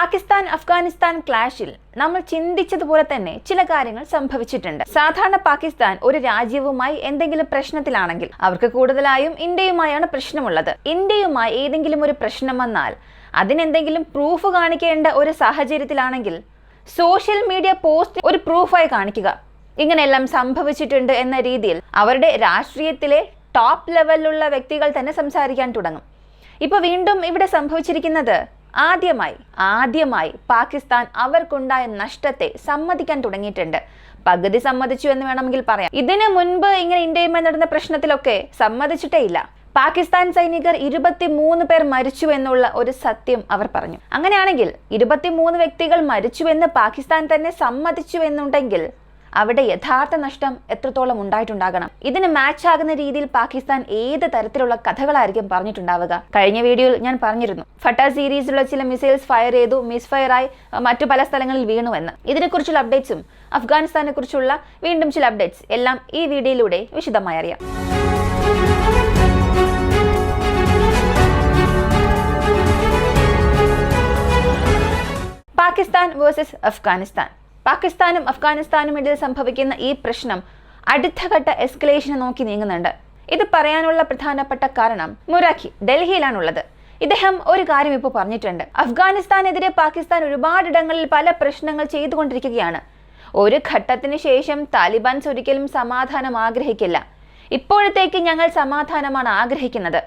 പാകിസ്ഥാൻ അഫ്ഗാനിസ്ഥാൻ ക്ലാഷിൽ നമ്മൾ ചിന്തിച്ചതുപോലെ തന്നെ ചില കാര്യങ്ങൾ സംഭവിച്ചിട്ടുണ്ട്. സാധാരണ പാകിസ്ഥാൻ ഒരു രാജ്യവുമായി എന്തെങ്കിലും പ്രശ്നത്തിലാണെങ്കിൽ അവർക്ക് കൂടുതലായും ഇന്ത്യയുമായാണ് പ്രശ്നമുള്ളത്. ഇന്ത്യയുമായി ഏതെങ്കിലും ഒരു പ്രശ്നം വന്നാൽ അതിനെന്തെങ്കിലും പ്രൂഫ് കാണിക്കേണ്ട ഒരു സാഹചര്യത്തിലാണെങ്കിൽ സോഷ്യൽ മീഡിയ പോസ്റ്റ് ഒരു പ്രൂഫായി കാണിക്കുക, ഇങ്ങനെയെല്ലാം സംഭവിച്ചിട്ടുണ്ട് എന്ന രീതിയിൽ അവരുടെ രാഷ്ട്രീയത്തിലെ ടോപ്പ് ലെവലിലുള്ള വ്യക്തികൾ തന്നെ സംസാരിക്കാൻ തുടങ്ങും. ഇപ്പൊ വീണ്ടും ഇവിടെ സംഭവിച്ചിരിക്കുന്നത് ആദ്യമായി പാകിസ്ഥാൻ അവർക്കുണ്ടായ നഷ്ടത്തെ സമ്മതിക്കാൻ തുടങ്ങിയിട്ടുണ്ട്. പകുതി സമ്മതിച്ചു എന്ന് വേണമെങ്കിൽ പറയാം. ഇതിനു മുൻപ് ഇങ്ങനെ ഇന്ത്യയുമായി നടന്ന പ്രശ്നത്തിലൊക്കെ സമ്മതിച്ചിട്ടേ ഇല്ല. പാകിസ്ഥാൻ സൈനികർ 23 പേർ മരിച്ചു എന്നുള്ള ഒരു സത്യം അവർ പറഞ്ഞു. അങ്ങനെയാണെങ്കിൽ 23 വ്യക്തികൾ മരിച്ചുവെന്ന് പാകിസ്ഥാൻ തന്നെ സമ്മതിച്ചു എന്നുണ്ടെങ്കിൽ അവിടെ യഥാർത്ഥ നഷ്ടം എത്രത്തോളം ഉണ്ടായിട്ടുണ്ടാകണം? ഇതിന് മാച്ച് ആകുന്ന രീതിയിൽ പാകിസ്ഥാൻ ഏത് തരത്തിലുള്ള കഥകളായിരിക്കും പറഞ്ഞിട്ടുണ്ടാവുക? കഴിഞ്ഞ വീഡിയോയിൽ ഞാൻ പറഞ്ഞിരുന്നു, ഫട്ട സീരീസിലുള്ള ചില മിസൈൽസ് ഫയർ ചെയ്തു, മിസ്ഫയർ ആയി മറ്റു പല സ്ഥലങ്ങളിൽ വീണുവെന്ന്. ഇതിനെക്കുറിച്ചുള്ള അപ്ഡേറ്റ്സും അഫ്ഗാനിസ്ഥാനെ കുറിച്ചുള്ള വീണ്ടും ചില അപ്ഡേറ്റ്സ് എല്ലാം ഈ വീഡിയോയിലൂടെ വിശദമായി അറിയാം. പാകിസ്ഥാൻ വേഴ്സസ് അഫ്ഗാനിസ്ഥാൻ. പാകിസ്ഥാനും അഫ്ഗാനിസ്ഥാനും ഇടയിൽ സംഭവിക്കുന്ന ഈ പ്രശ്നം അടുത്ത ഘട്ട എസ്കലേഷനെ നോക്കി നീങ്ങുന്നുണ്ട്. ഇത് പറയാനുള്ള പ്രധാനപ്പെട്ട കാരണം മുറാഖി ഡൽഹിയിലാണുള്ളത്. ഇദ്ദേഹം ഒരു കാര്യം ഇപ്പോൾ പറഞ്ഞിട്ടുണ്ട്. അഫ്ഗാനിസ്ഥാനെതിരെ പാകിസ്ഥാൻ ഒരുപാടിടങ്ങളിൽ പല പ്രശ്നങ്ങൾ ചെയ്തുകൊണ്ടിരിക്കുകയാണ്. ഒരു ഘട്ടത്തിന് ശേഷം താലിബാൻസ് ഒരിക്കലും സമാധാനം ആഗ്രഹിക്കില്ല. ഇപ്പോഴത്തേക്ക് ഞങ്ങൾ സമാധാനമാണ് ആഗ്രഹിക്കുന്നത്.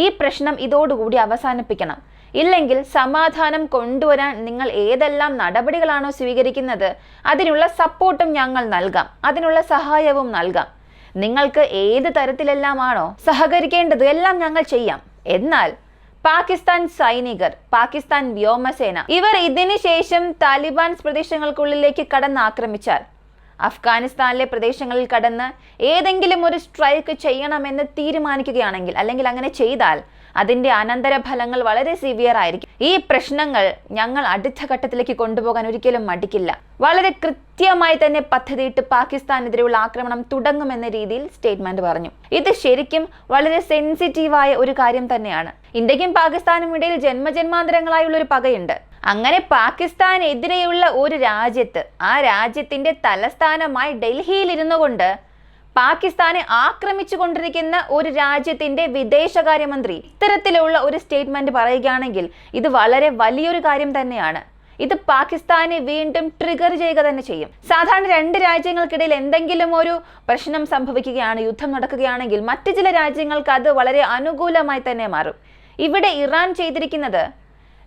ഈ പ്രശ്നം ഇതോടുകൂടി അവസാനിപ്പിക്കണം. ഇല്ലെങ്കിൽ സമാധാനം കൊണ്ടുവരാൻ നിങ്ങൾ ഏതെല്ലാം നടപടികളാണോ സ്വീകരിക്കുന്നത് അതിനുള്ള സപ്പോർട്ടും ഞങ്ങൾ നൽകാം, അതിനുള്ള സഹായവും നൽകാം. നിങ്ങൾക്ക് ഏത് തരത്തിലെല്ലാമാണോ സഹകരിക്കേണ്ടത് എല്ലാം ഞങ്ങൾ ചെയ്യാം. എന്നാൽ പാകിസ്ഥാൻ സൈനികർ, പാകിസ്ഥാൻ വ്യോമസേന ഇവർ ഇതിനു ശേഷം താലിബാൻ പ്രദേശങ്ങൾക്കുള്ളിലേക്ക് കടന്നാക്രമിച്ചാൽ, അഫ്ഗാനിസ്ഥാനിലെ പ്രദേശങ്ങളിൽ കടന്ന് ഏതെങ്കിലും ഒരു സ്ട്രൈക്ക് ചെയ്യണമെന്ന് തീരുമാനിക്കുകയാണെങ്കിൽ, അല്ലെങ്കിൽ അങ്ങനെ ചെയ്താൽ അതിന്റെ അനന്തരഫലങ്ങൾ വളരെ സിവിയർ ആയിരിക്കും. ഈ പ്രശ്നങ്ങൾ ഞങ്ങൾ അടുത്ത ഘട്ടത്തിലേക്ക് കൊണ്ടുപോകാൻ ഒരിക്കലും മടിക്കില്ല. വളരെ കൃത്യമായി തന്നെ പദ്ധതിയിട്ട് പാകിസ്ഥാനെതിരെയുള്ള ആക്രമണം തുടങ്ങുമെന്ന രീതിയിൽ സ്റ്റേറ്റ്മെന്റ് പറഞ്ഞു. ഇത് ശരിക്കും വളരെ സെൻസിറ്റീവായ ഒരു കാര്യം തന്നെയാണ്. ഇന്ത്യക്കും പാകിസ്ഥാനും ഇടയിൽ ജന്മജന്മാന്തരങ്ങളായുള്ള ഒരു പകയുണ്ട്. അങ്ങനെ പാകിസ്ഥാനെതിരെയുള്ള ഒരു രാജ്യത്ത്, ആ രാജ്യത്തിന്റെ തലസ്ഥാനമായി ഡൽഹിയിൽ ഇരുന്നു കൊണ്ട് പാകിസ്ഥാനെ ആക്രമിച്ചു കൊണ്ടിരിക്കുന്ന ഒരു രാജ്യത്തിന്റെ വിദേശകാര്യമന്ത്രി ഇത്തരത്തിലുള്ള ഒരു സ്റ്റേറ്റ്മെന്റ് പറയുകയാണെങ്കിൽ ഇത് വളരെ വലിയൊരു കാര്യം തന്നെയാണ്. ഇത് പാകിസ്ഥാനെ വീണ്ടും ട്രിഗർ ചെയ്യുക തന്നെ ചെയ്യും. സാധാരണ രണ്ട് രാജ്യങ്ങൾക്കിടയിൽ എന്തെങ്കിലും ഒരു പ്രശ്നം സംഭവിക്കുകയാണ്, യുദ്ധം നടക്കുകയാണെങ്കിൽ മറ്റു ചില രാജ്യങ്ങൾക്ക് അത് വളരെ അനുകൂലമായി തന്നെ മാറും. ഇവിടെ ഇറാൻ ചെയ്തിരിക്കുന്നത്,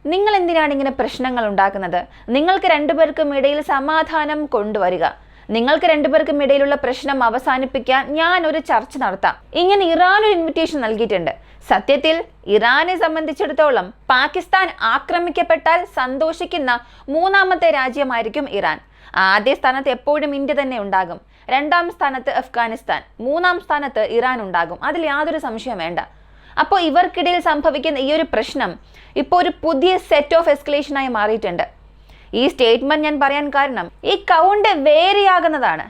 നിങ്ങൾ എന്തിനാണ് ഇങ്ങനെ പ്രശ്നങ്ങൾ ഉണ്ടാക്കുന്നത്? നിങ്ങൾക്ക് രണ്ടുപേർക്കും ഇടയിൽ സമാധാനം കൊണ്ടുവരിക, നിങ്ങൾക്ക് രണ്ടുപേർക്കും ഇടയിലുള്ള പ്രശ്നം അവസാനിപ്പിക്കാൻ ഞാൻ ഒരു ചർച്ച നടത്താം. ഇങ്ങനെ ഇറാൻ ഒരു ഇൻവിറ്റേഷൻ നൽകിയിട്ടുണ്ട്. സത്യത്തിൽ ഇറാനെ സംബന്ധിച്ചിടത്തോളം പാകിസ്ഥാൻ ആക്രമിക്കപ്പെട്ടാൽ സന്തോഷിക്കുന്ന മൂന്നാമത്തെ രാജ്യമായിരിക്കും ഇറാൻ. ആദ്യ സ്ഥാനത്ത് എപ്പോഴും ഇന്ത്യ തന്നെ ഉണ്ടാകും, രണ്ടാം സ്ഥാനത്ത് അഫ്ഗാനിസ്ഥാൻ, മൂന്നാം സ്ഥാനത്ത് ഇറാൻ ഉണ്ടാകും. അതിൽ യാതൊരു സംശയം വേണ്ട. അപ്പോൾ ഇവർക്കിടയിൽ സംഭവിക്കുന്ന ഈ ഒരു പ്രശ്നം ഇപ്പോൾ ഒരു പുതിയ സെറ്റ് ഓഫ് എസ്കലേഷനായി മാറിയിട്ടുണ്ട്. ഈ സ്റ്റേറ്റ്മെന്റ് ഞാൻ പറയാൻ കാരണം ഈ കൗണ്ട് വേറിയാകുന്നതാണ്.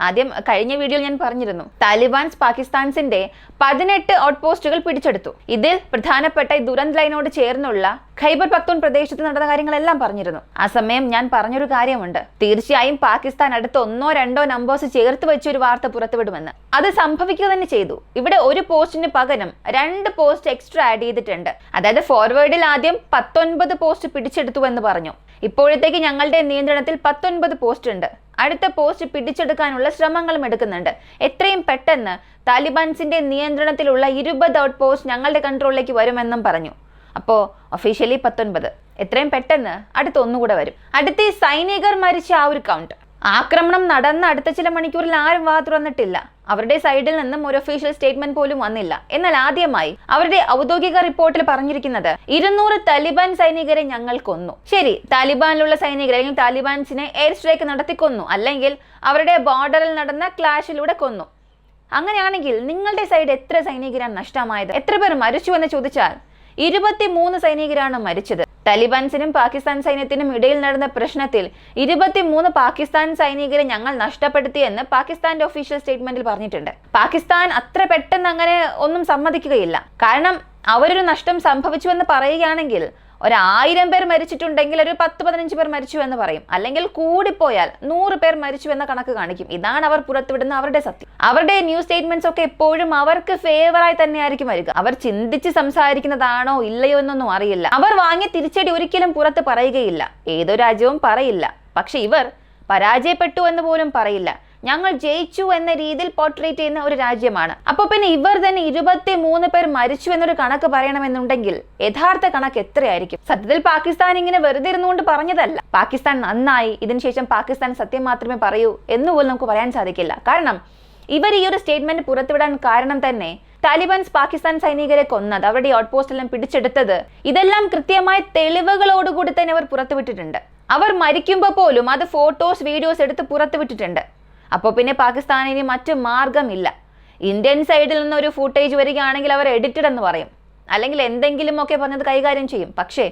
ആദ്യം കഴിഞ്ഞ വീഡിയോയിൽ ഞാൻ പറഞ്ഞിരുന്നു, താലിബാൻസ് പാകിസ്ഥാൻസിന്റെ 18 ഔട്ട് പോസ്റ്റുകൾ പിടിച്ചെടുത്തു. ഇതിൽ പ്രധാനപ്പെട്ട ഈ ദുരന്ത് ലൈനോട് ചേർന്നുള്ള ഖൈബർ പക്തൂൺ പ്രദേശത്ത് നടന്ന കാര്യങ്ങളെല്ലാം പറഞ്ഞിരുന്നു. ആ സമയം ഞാൻ പറഞ്ഞൊരു കാര്യമുണ്ട്, തീർച്ചയായും പാകിസ്ഥാൻ അടുത്ത 1-2 നമ്പേഴ്സ് ചേർത്ത് വെച്ചൊരു വാർത്ത പുറത്തുവിടുമെന്ന്. അത് സംഭവിക്കുക തന്നെ ചെയ്തു. ഇവിടെ ഒരു പോസ്റ്റിന് പകരം 2 പോസ്റ്റ് എക്സ്ട്രാ ആഡ് ചെയ്തിട്ടുണ്ട്. അതായത് ഫോർവേഡിൽ ആദ്യം 19 പോസ്റ്റ് പിടിച്ചെടുത്തു എന്ന് പറഞ്ഞു. ഇപ്പോഴത്തേക്ക് ഞങ്ങളുടെ നിയന്ത്രണത്തിൽ 19 പോസ്റ്റ് ഉണ്ട്. അടുത്ത പോസ്റ്റ് പിടിച്ചെടുക്കാനുള്ള ശ്രമങ്ങളും എടുക്കുന്നുണ്ട്. എത്രയും പെട്ടെന്ന് താലിബാൻസിന്റെ നിയന്ത്രണത്തിലുള്ള 20 ഔട്ട് പോസ്റ്റ് ഞങ്ങളുടെ കൺട്രോളിലേക്ക് വരുമെന്നും പറഞ്ഞു. അപ്പോൾ ഒഫീഷ്യലി 19, എത്രയും പെട്ടെന്ന് അടുത്ത ഒന്നുകൂടെ വരും. അടുത്ത ഈ സൈനികർ മരിച്ച ആ ഒരു കൗണ്ട്, ആക്രമണം നടന്ന അടുത്ത ചില മണിക്കൂറിൽ ആരും വാ തുറന്നിട്ടില്ല. അവരുടെ സൈഡിൽ നിന്നും ഒരു ഒഫീഷ്യൽ സ്റ്റേറ്റ്മെന്റ് പോലും വന്നില്ല. എന്നാൽ ആദ്യമായി അവരുടെ ഔദ്യോഗിക റിപ്പോർട്ടിൽ പറഞ്ഞിരിക്കുന്നത് 200 താലിബാൻ സൈനികരെ ഞങ്ങൾ കൊന്നു. ശരി, താലിബാനിലുള്ള സൈനികരെ അല്ലെങ്കിൽ താലിബാൻസിനെ എയർ സ്ട്രൈക്ക് നടത്തി കൊന്നു, അല്ലെങ്കിൽ അവരുടെ ബോർഡറിൽ നടന്ന ക്ലാഷിലൂടെ കൊന്നു. അങ്ങനെയാണെങ്കിൽ നിങ്ങളുടെ സൈഡ് എത്ര സൈനികരാണ് നഷ്ടമായത്? എത്ര പേർ മരിച്ചു എന്ന് ചോദിച്ചാൽ 23 സൈനികരാണ് മരിച്ചത്. താലിബാൻസിനും പാകിസ്ഥാൻ സൈന്യത്തിനും ഇടയിൽ നടന്ന പ്രശ്നത്തിൽ 23 പാകിസ്ഥാൻ സൈനികരെ ഞങ്ങൾ നഷ്ടപ്പെടുത്തിയെന്ന് പാകിസ്ഥാന്റെ ഒഫീഷ്യൽ സ്റ്റേറ്റ്മെന്റിൽ പറഞ്ഞിട്ടുണ്ട്. പാകിസ്ഥാൻ അത്ര പെട്ടെന്ന് അങ്ങനെ ഒന്നും സമ്മതിക്കുകയില്ല. കാരണം അവരൊരു നഷ്ടം സംഭവിച്ചുവെന്ന് പറയുകയാണെങ്കിൽ 1000 പേർ മരിച്ചിട്ടുണ്ടെങ്കിൽ ഒരു 10-15 പേർ മരിച്ചു എന്ന് പറയും, അല്ലെങ്കിൽ കൂടിപ്പോയാൽ 100 പേർ മരിച്ചു എന്ന കണക്ക് കാണിക്കും. ഇതാണ് അവർ പുറത്തുവിടുന്ന അവരുടെ സത്യം. അവരുടെ ന്യൂസ് സ്റ്റേറ്റ്മെന്റ്സ് ഒക്കെ എപ്പോഴും അവർക്ക് ഫേവറായി തന്നെയായിരിക്കും വരിക. അവർ ചിന്തിച്ച് സംസാരിക്കുന്നതാണോ ഇല്ലയോ എന്നൊന്നും അറിയില്ല. അവർ വാങ്ങിയ തിരിച്ചടി ഒരിക്കലും പുറത്ത് പറയുകയില്ല, ഏതോ രാജ്യവും പറയില്ല. പക്ഷെ ഇവർ പരാജയപ്പെട്ടു എന്ന് പോലും പറയില്ല. ഞങ്ങൾ ജയിച്ചു എന്ന രീതിയിൽ പോർട്രേറ്റ് ചെയ്യുന്ന ഒരു രാജ്യമാണ്. അപ്പോൾ പിന്നെ ഇവർ തന്നെ 23 പേർ മരിച്ചു എന്നൊരു കണക്ക് പറയണമെന്നുണ്ടെങ്കിൽ യഥാർത്ഥ കണക്ക് എത്രയായിരിക്കും? സത്യത്തിൽ പാകിസ്ഥാൻ ഇങ്ങനെ വെറുതെ ഇരുന്നുകൊണ്ട് പറഞ്ഞതല്ല. പാകിസ്ഥാൻ നന്നായി, ഇതിനുശേഷം പാകിസ്ഥാൻ സത്യം മാത്രമേ പറയൂ എന്നുപോലും നമുക്ക് പറയാൻ സാധിക്കില്ല. കാരണം ഇവർ ഈ ഒരു സ്റ്റേറ്റ്മെന്റ് പുറത്തുവിടാൻ കാരണം തന്നെ താലിബാൻസ് പാകിസ്ഥാൻ സൈനികരെ കൊന്നത്, അവരുടെ ഔട്ട് പോസ്റ്റ് എല്ലാം പിടിച്ചെടുത്തത്, ഇതെല്ലാം കൃത്യമായ തെളിവുകളോടുകൂടി തന്നെ അവർ പുറത്തുവിട്ടിട്ടുണ്ട്. അവർ മരിക്കുമ്പോൾ പോലും അത് ഫോട്ടോസ് വീഡിയോസ് എടുത്ത് പുറത്തുവിട്ടിട്ടുണ്ട്. അപ്പോൾ പിന്നെ പാകിസ്ഥാനിന് മറ്റു മാർഗമില്ല. ഇന്ത്യൻ സൈഡിൽ നിന്ന് ഒരു ഫുട്ടേജ് വരികയാണെങ്കിൽ അവർ എഡിറ്റഡ് എന്ന് പറയും, അല്ലെങ്കിൽ എന്തെങ്കിലും ഒക്കെ പറഞ്ഞത് കൈകാര്യം ചെയ്യും. പക്ഷേ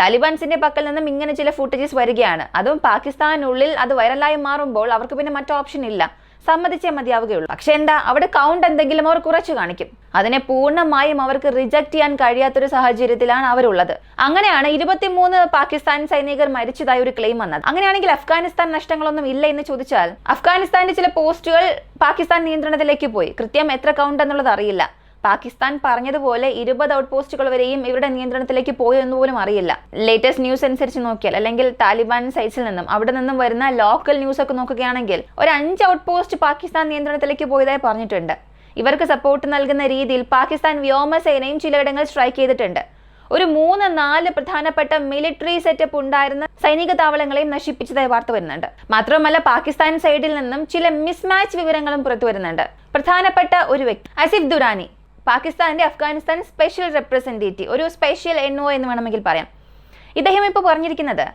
താലിബാൻസിന്റെ പക്കൽ നിന്നും ഇങ്ങനെ ചില ഫുട്ടേജസ് വരികയാണ്, അതും പാകിസ്ഥാനുള്ളിൽ അത് വൈറലായി മാറുമ്പോൾ അവർക്ക് പിന്നെ മറ്റു ഓപ്ഷൻ ഇല്ല, സമ്മതിച്ചേ മതിയാവുകയുള്ളൂ. പക്ഷെ എന്താ, അവിടെ കൗണ്ട് എന്തെങ്കിലും അവർ കുറച്ച് കാണിക്കും. അതിനെ പൂർണ്ണമായും അവർക്ക് റിജക്ട് ചെയ്യാൻ കഴിയാത്തൊരു സാഹചര്യത്തിലാണ് അവരുള്ളത്. അങ്ങനെയാണ് 23 പാകിസ്ഥാൻ സൈനികർ മരിച്ചതായി ഒരു ക്ലെയിം വന്നത്. അങ്ങനെയാണെങ്കിൽ അഫ്ഗാനിസ്ഥാൻ നഷ്ടങ്ങളൊന്നും ഇല്ല എന്ന് ചോദിച്ചാൽ, അഫ്ഗാനിസ്ഥാന്റെ ചില പോസ്റ്റുകൾ പാകിസ്ഥാൻ നിയന്ത്രണത്തിലേക്ക് പോയി. കൃത്യം എത്ര കൗണ്ട് എന്നുള്ളത് അറിയില്ല. പാകിസ്ഥാൻ പറഞ്ഞതുപോലെ 20 ഔട്ട് പോസ്റ്റുകൾ വരെയും ഇവരുടെ നിയന്ത്രണത്തിലേക്ക് പോയോ എന്ന് പോലും അറിയില്ല. ലേറ്റസ്റ്റ് ന്യൂസ് അനുസരിച്ച് നോക്കിയാൽ, അല്ലെങ്കിൽ താലിബാൻ സൈറ്റ്സിൽ നിന്നും അവിടെ നിന്നും വരുന്ന ലോക്കൽ ന്യൂസ് ഒക്കെ നോക്കുകയാണെങ്കിൽ ഒരു 5 ഔട്ട് പോസ്റ്റ് പാകിസ്ഥാൻ നിയന്ത്രണത്തിലേക്ക് പോയതായി പറഞ്ഞിട്ടുണ്ട്. ഇവർക്ക് സപ്പോർട്ട് നൽകുന്ന രീതിയിൽ പാകിസ്ഥാൻ വ്യോമസേനയും ചിലയിടങ്ങളിൽ സ്ട്രൈക്ക് ചെയ്തിട്ടുണ്ട്. ഒരു 3-4 പ്രധാനപ്പെട്ട മിലിറ്ററി സെറ്റപ്പ് ഉണ്ടായിരുന്ന സൈനിക താവളങ്ങളെയും നശിപ്പിച്ചതായി വാർത്ത വരുന്നുണ്ട്. മാത്രമല്ല പാകിസ്ഥാൻ സൈഡിൽ നിന്നും ചില മിസ്മാച്ച് വിവരങ്ങളും പുറത്തു വരുന്നുണ്ട്. പ്രധാനപ്പെട്ട ഒരു വ്യക്തി ആസിഫ് ദുരാനി, പാകിസ്ഥാന്റെ അഫ്ഗാനിസ്ഥാൻ സ്പെഷ്യൽ റെപ്രസെന്റേറ്റീവ്, ഒരു സ്പെഷ്യൽ NO എന്ന് വേണമെങ്കിൽ പറയാം. ഇദ്ദേഹം ഇപ്പോൾ പറഞ്ഞിരിക്കുന്നത്,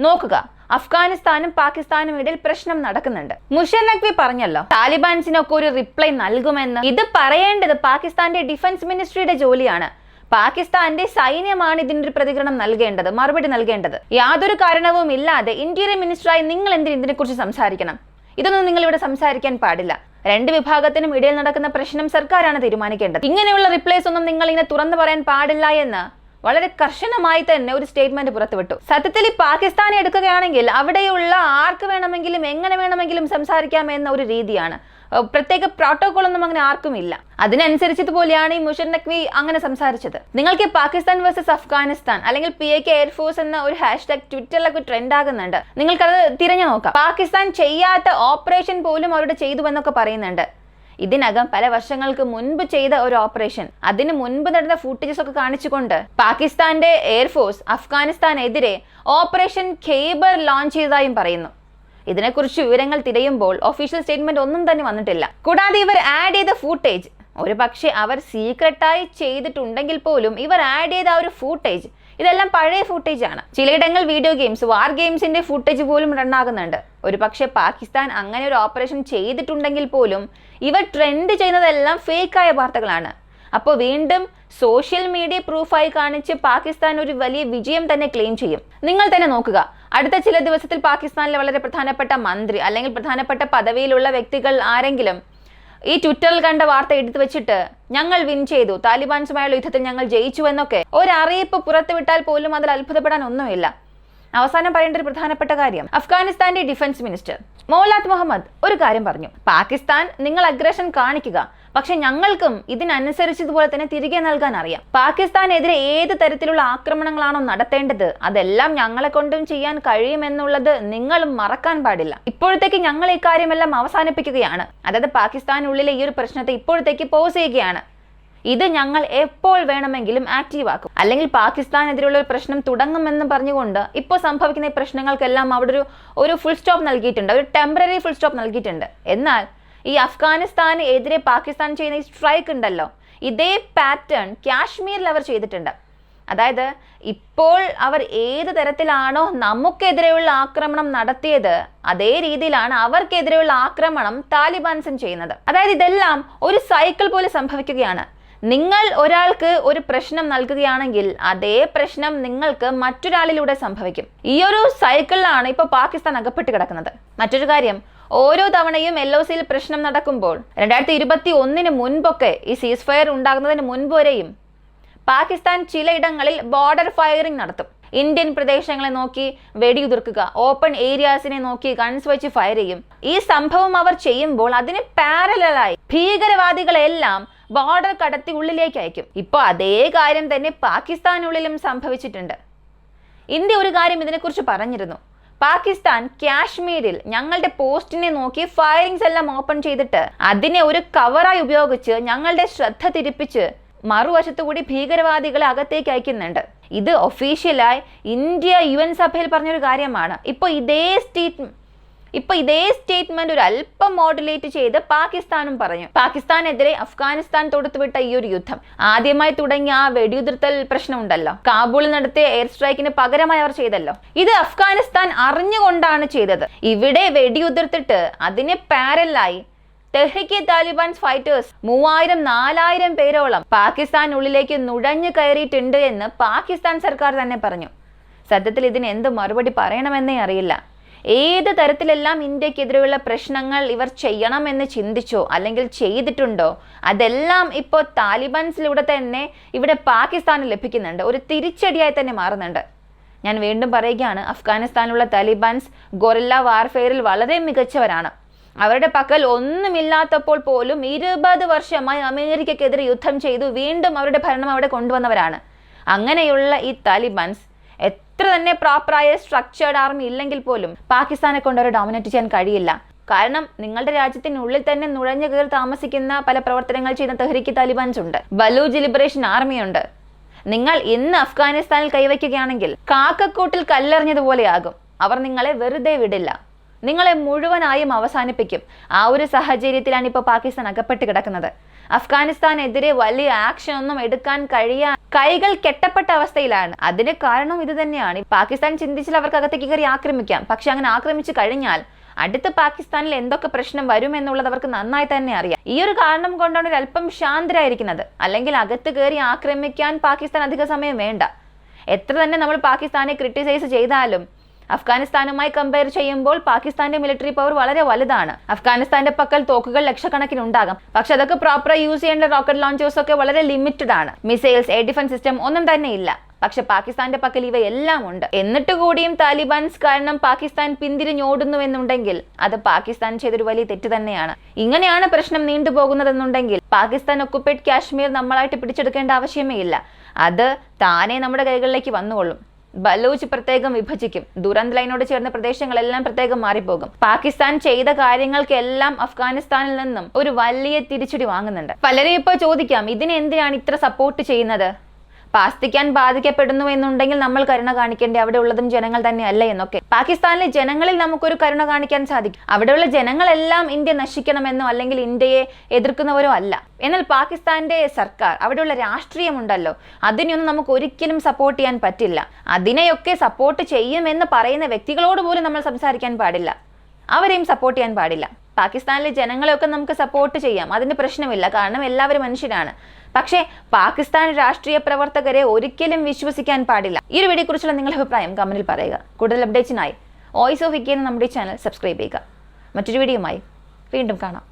നോക്കുക, അഫ്ഗാനിസ്ഥാനും പാകിസ്ഥാനും ഇടയിൽ പ്രശ്നം നടക്കുന്നുണ്ട്. മുഷറഫ് നഖ്വി പറഞ്ഞല്ലോ താലിബാൻസിനൊക്കെ ഒരു റിപ്ലൈ നൽകുമെന്ന്. ഇത് പറയേണ്ടത് പാകിസ്ഥാന്റെ ഡിഫൻസ് മിനിസ്ട്രിയുടെ ജോലിയാണ്. പാകിസ്ഥാന്റെ സൈന്യമാണ് ഇതിനൊരു പ്രതികരണം നൽകേണ്ടത്, മറുപടി നൽകേണ്ടത്. യാതൊരു കാരണവും ഇല്ലാതെ ഇന്ത്യയുടെ മിനിസ്റ്ററായി നിങ്ങൾ ഇതിനെക്കുറിച്ച് സംസാരിക്കണം? ഇതൊന്നും നിങ്ങൾ ഇവിടെ സംസാരിക്കാൻ പാടില്ല. 2 വിഭാഗത്തിനും ഇടയിൽ നടക്കുന്ന പ്രശ്നം സർക്കാരാണ് തീരുമാനിക്കേണ്ടത്. ഇങ്ങനെയുള്ള റിപ്ലൈസ് ഒന്നും നിങ്ങൾ ഇങ്ങനെ തുറന്നു പറയാൻ പാടില്ല എന്ന് വളരെ കർശനമായി തന്നെ ഒരു സ്റ്റേറ്റ്മെന്റ് പുറത്തുവിട്ടു. സത്യത്തിൽ ഈ പാകിസ്ഥാനെ എടുക്കുകയാണെങ്കിൽ അവിടെയുള്ള ആർക്ക് വേണമെങ്കിലും എങ്ങനെ വേണമെങ്കിലും സംസാരിക്കാം എന്ന ഒരു രീതിയാണ്. പ്രത്യേക പ്രോട്ടോകോൾ ഒന്നും അങ്ങനെ ആർക്കും ഇല്ല. അതിനനുസരിച്ചതുപോലെയാണ് ഈ മുഷറഫ് നഖ്വി അങ്ങനെ സംസാരിച്ചത്. നിങ്ങൾക്ക് പാകിസ്ഥാൻ വേഴ്സസ് അഫ്ഗാനിസ്ഥാൻ അല്ലെങ്കിൽ PAK എയർഫോഴ്സ് എന്ന ഒരു ഹാഷ്ടാഗ് ട്വിറ്ററിലൊക്കെ ട്രെൻഡ് ആകുന്നുണ്ട്. നിങ്ങൾക്കത് തിരഞ്ഞു നോക്കാം. പാകിസ്ഥാൻ ചെയ്യാത്ത ഓപ്പറേഷൻ പോലും അവരുടെ ചെയ്തു എന്നൊക്കെ പറയുന്നുണ്ട്. ഇതിനകം പല വർഷങ്ങൾക്ക് മുൻപ് ചെയ്ത ഒരു ഓപ്പറേഷൻ, അതിന് മുൻപ് നടന്ന ഫുട്ടേജസ് ഒക്കെ കാണിച്ചുകൊണ്ട് പാകിസ്ഥാന്റെ എയർഫോഴ്സ് അഫ്ഗാനിസ്ഥാനെതിരെ ഓപ്പറേഷൻ ഖൈബർ ലോഞ്ച് ചെയ്തതായും പറയുന്നു. ഇതിനെക്കുറിച്ച് വിവരങ്ങൾ തിരയുമ്പോൾ ഒഫീഷ്യൽ സ്റ്റേറ്റ്മെന്റ് ഒന്നും തന്നെ വന്നിട്ടില്ല. കൂടാതെ ഇവർ ആഡ് ചെയ്ത ഫുട്ടേജ്, ഒരു പക്ഷേ അവർ സീക്രട്ടായി ചെയ്തിട്ടുണ്ടെങ്കിൽ പോലും ഇവർ ആഡ് ചെയ്ത ആ ഒരു ഫുട്ടേജ്, ഇതെല്ലാം പഴയ ഫുട്ടേജ് ആണ്. ചിലയിടങ്ങൾ വീഡിയോ ഗെയിംസ്, വാർ ഗെയിംസിന്റെ ഫുട്ടേജ് പോലും റൺ ആകുന്നുണ്ട്. ഒരു പക്ഷേ പാകിസ്ഥാൻ അങ്ങനെ ഒരു ഓപ്പറേഷൻ ചെയ്തിട്ടുണ്ടെങ്കിൽ പോലും ഇവർ ട്രെൻഡ് ചെയ്യുന്നതെല്ലാം ഫേക്കായ വാർത്തകളാണ്. അപ്പോൾ വീണ്ടും സോഷ്യൽ മീഡിയ പ്രൂഫായി കാണിച്ച് പാകിസ്ഥാൻ ഒരു വലിയ വിജയം തന്നെ ക്ലെയിം ചെയ്യും. നിങ്ങൾ തന്നെ നോക്കുക, അടുത്ത ചില ദിവസത്തിൽ പാകിസ്ഥാനിലെ വളരെ പ്രധാനപ്പെട്ട മന്ത്രി അല്ലെങ്കിൽ പ്രധാനപ്പെട്ട പദവിയിലുള്ള വ്യക്തികൾ ആരെങ്കിലും ഈ ട്വിറ്ററിൽ കണ്ട വാർത്ത എടുത്തു വെച്ചിട്ട് ഞങ്ങൾ വിൻ ചെയ്തു, താലിബാൻസുമായുള്ള യുദ്ധത്തിൽ ഞങ്ങൾ ജയിച്ചു എന്നൊക്കെ ഒരറിയിപ്പ് പുറത്തുവിട്ടാൽ പോലും അതിൽ അത്ഭുതപ്പെടാൻ ഒന്നുമില്ല. അവസാനം പറയേണ്ട ഒരു പ്രധാനപ്പെട്ട കാര്യം, അഫ്ഗാനിസ്ഥാന്റെ ഡിഫൻസ് മിനിസ്റ്റർ മൗലാദ് മുഹമ്മദ് ഒരു കാര്യം പറഞ്ഞു, പാകിസ്ഥാൻ നിങ്ങൾ അഗ്രഷൻ കാണിക്കുക, പക്ഷെ ഞങ്ങൾക്കും ഇതിനനുസരിച്ചതുപോലെ തന്നെ തിരികെ നൽകാൻ അറിയാം. പാകിസ്ഥാനെതിരെ ഏത് തരത്തിലുള്ള ആക്രമണങ്ങളാണോ നടത്തേണ്ടത് അതെല്ലാം ഞങ്ങളെ കൊണ്ടും ചെയ്യാൻ കഴിയുമെന്നുള്ളത് നിങ്ങൾ മറക്കാൻ പാടില്ല. ഇപ്പോഴത്തേക്ക് ഞങ്ങൾ ഈ കാര്യമെല്ലാം അവസാനിപ്പിക്കുകയാണ്. അതായത് പാകിസ്ഥാനുള്ളിലെ ഈ ഒരു പ്രശ്നത്തെ ഇപ്പോഴത്തേക്ക് പോസ് ചെയ്യുകയാണ്. ഇത് ഞങ്ങൾ എപ്പോൾ വേണമെങ്കിലും ആക്റ്റീവ് ആക്കും, അല്ലെങ്കിൽ പാകിസ്ഥാനെതിരെയുള്ള ഒരു പ്രശ്നം തുടങ്ങുമെന്ന് പറഞ്ഞുകൊണ്ട് ഇപ്പോൾ സംഭവിക്കുന്ന ഈ പ്രശ്നങ്ങൾക്കെല്ലാം അവിടെ ഒരു ഫുൾ സ്റ്റോപ്പ് നൽകിയിട്ടുണ്ട്, ഒരു ടെമ്പററി ഫുൾ സ്റ്റോപ്പ് നൽകിയിട്ടുണ്ട്. എന്നാൽ ഈ അഫ്ഗാനിസ്ഥാന് എതിരെ പാകിസ്ഥാൻ ചെയ്യുന്ന ഈ സ്ട്രൈക്ക് ഉണ്ടല്ലോ, ഇതേ പാറ്റേൺ കാശ്മീരിൽ അവർ ചെയ്തിട്ടുണ്ട്. അതായത് ഇപ്പോൾ അവർ ഏത് തരത്തിലാണോ നമുക്കെതിരെയുള്ള ആക്രമണം നടത്തിയത് അതേ രീതിയിലാണ് അവർക്കെതിരെയുള്ള ആക്രമണം താലിബാൻസും ചെയ്യുന്നത്. അതായത് ഇതെല്ലാം ഒരു സൈക്കിൾ പോലെ സംഭവിക്കുകയാണ്. നിങ്ങൾ ഒരാൾക്ക് ഒരു പ്രശ്നം നൽകുകയാണെങ്കിൽ അതേ പ്രശ്നം നിങ്ങൾക്ക് മറ്റൊരാളിലൂടെ സംഭവിക്കും. ഈ ഒരു സൈക്കിളിലാണ് ഇപ്പോൾ പാകിസ്ഥാൻ അകപ്പെട്ട് കിടക്കുന്നത്. മറ്റൊരു കാര്യം, ഓരോ തവണയും LOCയിൽ പ്രശ്നം നടക്കുമ്പോൾ 2021 മുൻപൊക്കെ ഈ സീസ് ഫയർ ഉണ്ടാകുന്നതിന് മുൻപ് വരെയും പാകിസ്ഥാൻ ചിലയിടങ്ങളിൽ ബോർഡർ ഫയറിംഗ് നടത്തും. ഇന്ത്യൻ പ്രദേശങ്ങളെ നോക്കി വെടിയുതിർക്കുക, ഓപ്പൺ ഏരിയാസിനെ നോക്കി ഗൺസ് വെച്ച് ഫയർ ചെയ്യും. ഈ സംഭവം അവർ ചെയ്യുമ്പോൾ അതിന് പാരലായി ഭീകരവാദികളെല്ലാം ബോർഡർ കടത്തി ഉള്ളിലേക്ക് അയക്കും. ഇപ്പോൾ അതേ കാര്യം തന്നെ പാകിസ്ഥാനുള്ളിലും സംഭവിച്ചിട്ടുണ്ട്. ഇന്ത്യ ഒരു കാര്യം ഇതിനെക്കുറിച്ച് പറഞ്ഞിരുന്നു. പാകിസ്ഥാൻ കാശ്മീരിൽ ഞങ്ങളുടെ പോസ്റ്റിനെ നോക്കി ഫയറിങ്സ് എല്ലാം ഓപ്പൺ ചെയ്തിട്ട് അതിനെ ഒരു കവറായി ഉപയോഗിച്ച് ഞങ്ങളുടെ ശ്രദ്ധ തിരിപ്പിച്ച് മറുവശത്തുകൂടി ഭീകരവാദികളെ അകത്തേക്ക് അയക്കുന്നുണ്ട്. ഇത് ഒഫീഷ്യലായി ഇന്ത്യ UN സഭയിൽ പറഞ്ഞൊരു കാര്യമാണ്. ഇപ്പോൾ ഇതേ സ്റ്റേറ്റ്മെന്റ് ഒരു അല്പം മോഡുലേറ്റ് ചെയ്ത് പാകിസ്ഥാനും പറഞ്ഞു. പാകിസ്ഥാനെതിരെ അഫ്ഗാനിസ്ഥാൻ തൊടുത്തുവിട്ട ഈ ഒരു യുദ്ധം ആദ്യമായി തുടങ്ങിയ ആ വെടിയുതിർത്തൽ പ്രശ്നമുണ്ടല്ലോ, കാബൂളിൽ നടത്തിയ എയർ സ്ട്രൈക്കിന് പകരമായി അവർ ചെയ്തല്ലോ, ഇത് അഫ്ഗാനിസ്ഥാൻ അറിഞ്ഞുകൊണ്ടാണ് ചെയ്തത്. ഇവിടെ വെടിയുതിർത്തിട്ട് അതിന് പാരലായി തെഹ്രീക്ക് താലിബാൻ ഫൈറ്റേഴ്സ് 3000-4000 പേരോളം പാകിസ്ഥാനുള്ളിലേക്ക് നുഴഞ്ഞു കയറിയിട്ടുണ്ട് എന്ന് പാകിസ്ഥാൻ സർക്കാർ തന്നെ പറഞ്ഞു. സത്യത്തിൽ ഇതിന് എന്ത് മറുപടി പറയണമെന്നേ അറിയില്ല. ഏത് തരത്തിലെല്ലാം ഇന്ത്യക്കെതിരെയുള്ള പ്രശ്നങ്ങൾ ഇവർ ചെയ്യണമെന്ന് ചിന്തിച്ചോ അല്ലെങ്കിൽ ചെയ്തിട്ടുണ്ടോ അതെല്ലാം ഇപ്പോൾ താലിബാൻസിലൂടെ തന്നെ ഇവിടെ പാകിസ്ഥാന് ലഭിക്കുന്നുണ്ട്. ഒരു തിരിച്ചടിയായി തന്നെ മാറുന്നുണ്ട്. ഞാൻ വീണ്ടും പറയുകയാണ്, അഫ്ഗാനിസ്ഥാനിലുള്ള താലിബാൻസ് ഗൊറില്ല വാർഫെയറിൽ വളരെ മികച്ചവരാണ്. അവരുടെ പക്കൽ ഒന്നുമില്ലാത്തപ്പോൾ പോലും 20 വർഷമായി അമേരിക്കക്കെതിരെ യുദ്ധം ചെയ്തു വീണ്ടും അവരുടെ ഭരണം അവിടെ കൊണ്ടുവന്നവരാണ്. അങ്ങനെയുള്ള ഈ താലിബാൻസ് എത്ര തന്നെ പ്രോപ്പറായ സ്ട്രക്ചേർഡ് ആർമി ഇല്ലെങ്കിൽ പോലും പാകിസ്ഥാനെ കൊണ്ട് അവർ ഡോമിനേറ്റ് ചെയ്യാൻ കഴിയില്ല. കാരണം നിങ്ങളുടെ രാജ്യത്തിനുള്ളിൽ തന്നെ നുഴഞ്ഞു കയറി താമസിക്കുന്ന പല പ്രവർത്തനങ്ങൾ ചെയ്യുന്ന തെഹ്രീക്ക് താലിബാൻസ് ഉണ്ട്, ബലൂച്ച് ലിബറേഷൻ ആർമി ഉണ്ട്. നിങ്ങൾ ഇന്ന് അഫ്ഗാനിസ്ഥാനിൽ കൈവയ്ക്കുകയാണെങ്കിൽ കാക്കക്കൂട്ടിൽ കല്ലെറിഞ്ഞതുപോലെയാകും. അവർ നിങ്ങളെ വെറുതെ വിടില്ല, നിങ്ങളെ മുഴുവനായും അവസാനിപ്പിക്കും. ആ ഒരു സാഹചര്യത്തിലാണ് ഇപ്പോൾ പാകിസ്ഥാൻ അകപ്പെട്ട് കിടക്കുന്നത്. അഫ്ഗാനിസ്ഥാനെതിരെ വലിയ ആക്ഷൻ ഒന്നും എടുക്കാൻ കൈകൾ കെട്ടപ്പെട്ട അവസ്ഥയിലാണ്. അതിന് കാരണം ഇത് തന്നെയാണ്. പാകിസ്ഥാൻ ചിന്തിച്ചാൽ അവർക്ക് അകത്തേക്ക് കയറി ആക്രമിക്കാം. പക്ഷെ അങ്ങനെ ആക്രമിച്ചു കഴിഞ്ഞാൽ അടുത്ത പാകിസ്ഥാനിൽ എന്തൊക്കെ പ്രശ്നം വരും എന്നുള്ളത് അവർക്ക് നന്നായി തന്നെ അറിയാം. ഈ ഒരു കാരണം കൊണ്ടാണ് ഒരു അല്പം ശാന്തരായിരിക്കുന്നത്. അല്ലെങ്കിൽ അകത്ത് കയറി ആക്രമിക്കാൻ പാകിസ്ഥാൻ അധിക സമയം വേണ്ട. എത്ര തന്നെ നമ്മൾ പാകിസ്ഥാനെ ക്രിട്ടിസൈസ് ചെയ്താലും അഫ്ഗാനിസ്ഥാനുമായി കമ്പയർ ചെയ്യുമ്പോൾ പാകിസ്ഥാന്റെ മിലിറ്ററി പവർ വളരെ വലുതാണ്. അഫ്ഗാനിസ്ഥാന്റെ പക്കൽ തോക്കുകൾ ലക്ഷക്കണക്കിന് ഉണ്ടാകാം, പക്ഷെ അതൊക്കെ പ്രോപ്പറായി യൂസ് ചെയ്യേണ്ട റോക്കറ്റ് ലോഞ്ചേഴ്സ് ഒക്കെ വളരെ ലിമിറ്റഡ് ആണ്. മിസൈൽസ്, എയർ ഡിഫൻസ് സിസ്റ്റം ഒന്നും തന്നെ ഇല്ല. പക്ഷെ പാകിസ്ഥാന്റെ പക്കൽ ഇവയെല്ലാം ഉണ്ട്. എന്നിട്ട് കൂടിയും താലിബാൻസ് കാരണം പാകിസ്ഥാൻ പിന്തിരിഞ്ഞോടുന്നു എന്നുണ്ടെങ്കിൽ അത് പാകിസ്ഥാൻ ചെയ്തൊരു വലിയ തെറ്റ് തന്നെയാണ്. ഇങ്ങനെയാണ് പ്രശ്നം നീണ്ടുപോകുന്നതെന്നുണ്ടെങ്കിൽ പാകിസ്ഥാൻ ഒക്കുപ്പേറ്റ് കാശ്മീർ നമ്മളായിട്ട് പിടിച്ചെടുക്കേണ്ട ആവശ്യമേ ഇല്ല. അത് താനേ നമ്മുടെ കൈകളിലേക്ക് വന്നുകൊള്ളും. ബലൂച്ച് പ്രത്യേകം വിഭജിക്കും. ദുരന്ത് ലൈനോട് ചേർന്ന പ്രദേശങ്ങളെല്ലാം പ്രത്യേകം മാറിപ്പോകും. പാകിസ്ഥാൻ ചെയ്ത കാര്യങ്ങൾക്കെല്ലാം അഫ്ഗാനിസ്ഥാനിൽ നിന്നും ഒരു വലിയ തിരിച്ചടി വാങ്ങുന്നുണ്ട്. പലരും ഇപ്പോൾ ചോദിക്കാം, ഇതിന് എന്തിനാണ് ഇത്ര സപ്പോർട്ട് ചെയ്യുന്നത്? പാകിസ്ഥാൻ ബാധിക്കപ്പെടുന്നു എന്നുണ്ടെങ്കിൽ നമ്മൾ കരുണ കാണിക്കേണ്ടേ? അവിടെ ഉള്ളതും ജനങ്ങൾ തന്നെ അല്ലേ എന്നൊക്കെ. പാകിസ്ഥാനിലെ ജനങ്ങളിൽ നമുക്കൊരു കരുണ കാണിക്കാൻ സാധിക്കും. അവിടെയുള്ള ജനങ്ങളെല്ലാം ഇന്ത്യ നശിക്കണമെന്നോ അല്ലെങ്കിൽ ഇന്ത്യയെ എതിർക്കുന്നവരോ അല്ല. എന്നാൽ പാകിസ്ഥാന്റെ സർക്കാർ, അവിടെയുള്ള രാഷ്ട്രീയമുണ്ടല്ലോ, അതിനെയൊന്നും നമുക്ക് ഒരിക്കലും സപ്പോർട്ട് ചെയ്യാൻ പറ്റില്ല. അതിനെയൊക്കെ സപ്പോർട്ട് ചെയ്യുമെന്ന് പറയുന്ന വ്യക്തികളോട് പോലും നമ്മൾ സംസാരിക്കാൻ പാടില്ല. അവരെയും സപ്പോർട്ട് ചെയ്യാൻ പാടില്ല. പാകിസ്ഥാനിലെ ജനങ്ങളെയൊക്കെ നമുക്ക് സപ്പോർട്ട് ചെയ്യാം, അതിന് പ്രശ്നമില്ല. കാരണം എല്ലാവരും മനുഷ്യരാണ്. പക്ഷേ പാകിസ്ഥാൻ രാഷ്ട്രീയ പ്രവർത്തകരെ ഒരിക്കലും വിശ്വസിക്കാൻ പാടില്ല. ഈ ഒരു വീഡിയോ കുറിച്ചുള്ള നിങ്ങളുടെ അഭിപ്രായം കമന്റിൽ പറയുക. കൂടുതൽ അപ്ഡേറ്റ്സിനായി വോയിസ് ഓഫ് ഇന്ത്യ എന്ന നമ്മുടെ ചാനൽ സബ്സ്ക്രൈബ് ചെയ്യുക. മറ്റൊരു വീഡിയോയുമായി വീണ്ടും കാണാം.